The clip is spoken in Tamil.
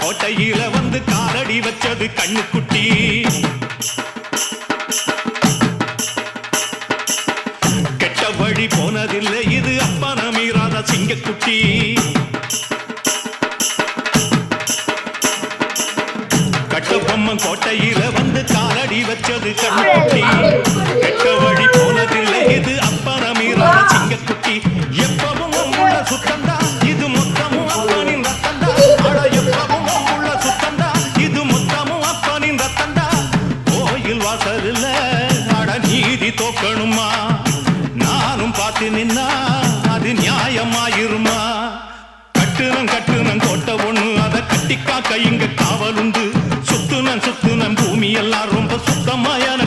கோட்டையில வந்து காலடி வச்சது கண்ணுக்குட்டி. கெட்ட வழி போனதில்லை இது அப்பன மீறாத சிங்கக்குட்டி. கட்டபொம்மன் கோட்டையில வந்து காலடி வச்சது கண்ணுக்குட்டி. கெட்ட வழி போனதில்லை இது அப்பன மீறாத சிங்கக்குட்டி. எப்பவும் உள்ள சுத்தந்தா இது மொத்தமும் அப்பனின் ரத்தந்தா. அட எப்பவும் உள்ள சுத்தந்தா இது மொத்தமும் அப்பனின் ரத்தந்தா. கோயில் வாசல்ல அட நீதி தோக்கணுமா? நானும் பார்த்து நின்னா அது நியாயமாயிருமா? கட்டுனம் கோட்டை ஒண்ணு அதை கட்டி காக்க இங்க காவலுண்டு. சுத்துனம் பூமி எல்லாம் ரொம்ப சுத்தமாயான